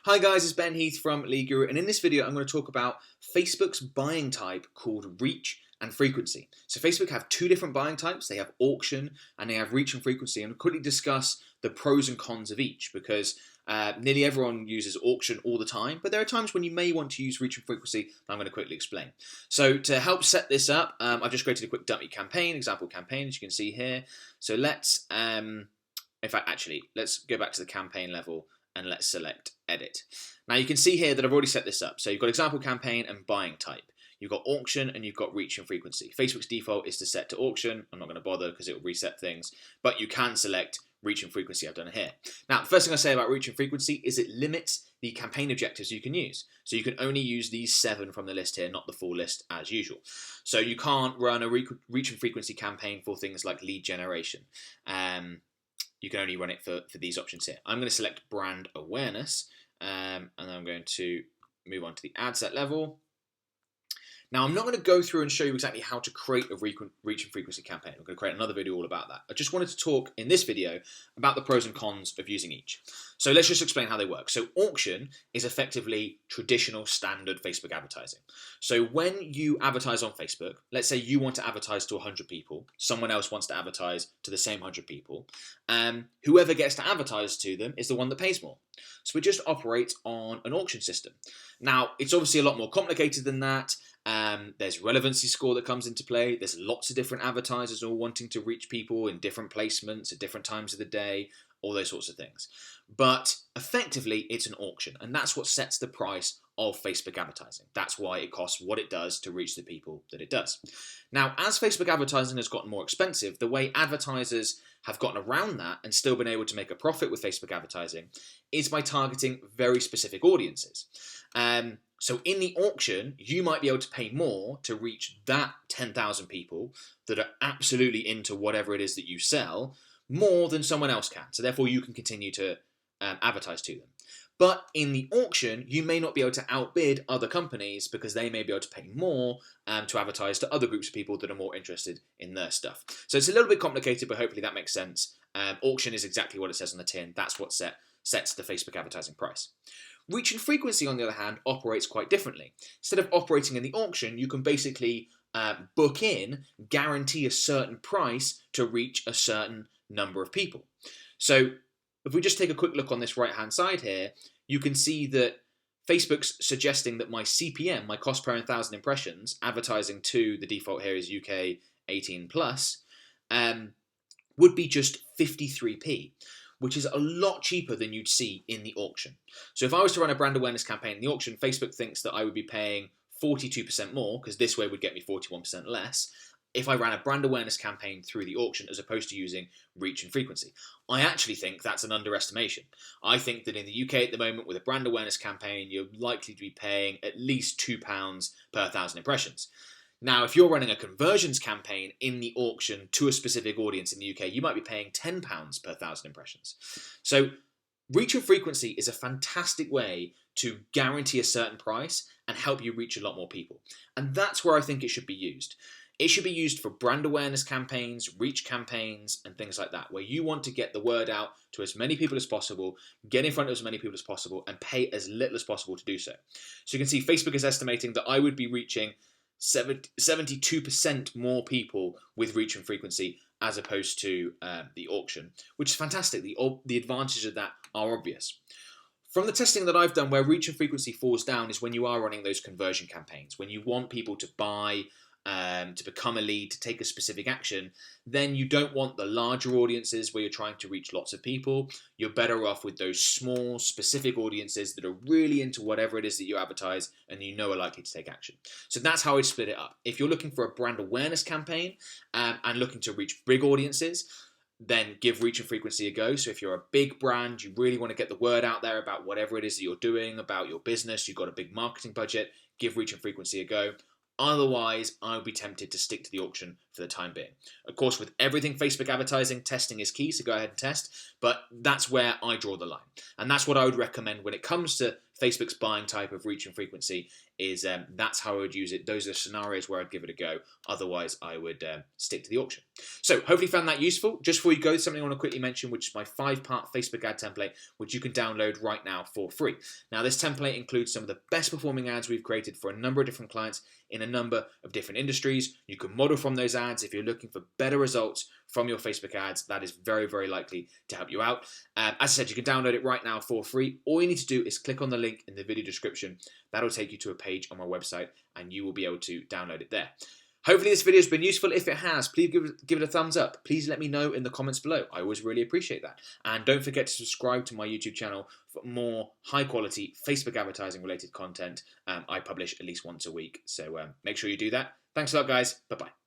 Hi guys, it's Ben Heath from Lead Guru, and in this video I'm going to talk about Facebook's buying type called reach and frequency. So Facebook have two different buying types. They have auction and they have reach and frequency, and we'll quickly discuss the pros and cons of each because nearly everyone uses auction all the time, but there are times when you may want to use reach and frequency that I'm going to quickly explain. So to help set this up, I've just created a quick dummy campaign, example campaign, as you can see here. So let's go back to the campaign level and let's select edit. Now you can see here that I've already set this up. So you've got example campaign and buying type. You've got auction and you've got reach and frequency. Facebook's default is to set to auction. I'm not going to bother because it will reset things, but you can select reach and frequency. I've done it here. Now, the first thing I say about reach and frequency is it limits the campaign objectives you can use. So you can only use these 7 from the list here, not the full list as usual. So you can't run a reach and frequency campaign for things like lead generation. You can only run it for these options here. I'm going to select brand awareness, and I'm going to move on to the ad set level. Now, I'm not going to go through and show you exactly how to create a reach and frequency campaign. I'm going to create another video all about that. I just wanted to talk in this video about the pros and cons of using each. So let's just explain how they work. So auction is effectively traditional standard Facebook advertising. So when you advertise on Facebook, let's say you want to advertise to 100 people, someone else wants to advertise to the same 100 people, whoever gets to advertise to them is the one that pays more. So it just operates on an auction system. Now, it's obviously a lot more complicated than that. There's relevancy score that comes into play. There's lots of different advertisers all wanting to reach people in different placements at different times of the day, all those sorts of things. But effectively, it's an auction, and that's what sets the price of Facebook advertising. That's why it costs what it does to reach the people that it does. Now, as Facebook advertising has gotten more expensive, the way advertisers have gotten around that and still been able to make a profit with Facebook advertising is by targeting very specific audiences. So in the auction, you might be able to pay more to reach that 10,000 people that are absolutely into whatever it is that you sell, more than someone else can. So therefore, you can continue to advertise to them. But in the auction, you may not be able to outbid other companies because they may be able to pay more to advertise to other groups of people that are more interested in their stuff. So it's a little bit complicated, but hopefully that makes sense. Auction is exactly what it says on the tin. That's what sets the Facebook advertising price. Reach and frequency, on the other hand, operates quite differently. Instead of operating in the auction, you can basically book in, guarantee a certain price to reach a certain number of people. So if we just take a quick look on this right-hand side here, you can see that Facebook's suggesting that my CPM, my cost per 1,000 impressions, advertising to, the default here is UK 18 plus, would be just 53p. Which is a lot cheaper than you'd see in the auction. So if I was to run a brand awareness campaign in the auction, Facebook thinks that I would be paying 42% more, because this way would get me 41% less, if I ran a brand awareness campaign through the auction as opposed to using reach and frequency. I actually think that's an underestimation. I think that in the UK at the moment, with a brand awareness campaign, you're likely to be paying at least £2 per 1,000 impressions. Now, if you're running a conversions campaign in the auction to a specific audience in the UK, you might be paying £10 per 1,000 impressions. So reach and frequency is a fantastic way to guarantee a certain price and help you reach a lot more people. And that's where I think it should be used. It should be used for brand awareness campaigns, reach campaigns, and things like that, where you want to get the word out to as many people as possible, get in front of as many people as possible, and pay as little as possible to do so. So you can see Facebook is estimating that I would be reaching 72% more people with reach and frequency as opposed to the auction, which is fantastic. The advantages of that are obvious. From the testing that I've done, where reach and frequency falls down is when you are running those conversion campaigns, when you want people to buy, to become a lead, to take a specific action, then you don't want the larger audiences where you're trying to reach lots of people. You're better off with those small, specific audiences that are really into whatever it is that you advertise and you know are likely to take action. So that's how I'd split it up. If you're looking for a brand awareness campaign and looking to reach big audiences, then give reach and frequency a go. So if you're a big brand, you really want to get the word out there about whatever it is that you're doing, about your business, you've got a big marketing budget, give reach and frequency a go. Otherwise, I would be tempted to stick to the auction for the time being. Of course, with everything Facebook advertising, testing is key, so go ahead and test, but that's where I draw the line. And that's what I would recommend when it comes to Facebook's buying type of reach and frequency is that's how I would use it. Those are scenarios where I'd give it a go. Otherwise, I would stick to the auction. So hopefully you found that useful. Just before you go, something I want to quickly mention, which is my 5-part Facebook ad template, which you can download right now for free. Now, this template includes some of the best performing ads we've created for a number of different clients in a number of different industries. You can model from those ads. If you're looking for better results from your Facebook ads, that is very, very likely to help you out. As I said, you can download it right now for free. All you need to do is click on the link in the video description. That'll take you to a page on my website and you will be able to download it there. Hopefully this video has been useful. If it has, please give it a thumbs up. Please let me know in the comments below. I always really appreciate that. And don't forget to subscribe to my YouTube channel for more high quality Facebook advertising related content. I publish at least once a week. So make sure you do that. Thanks a lot, guys. Bye-bye.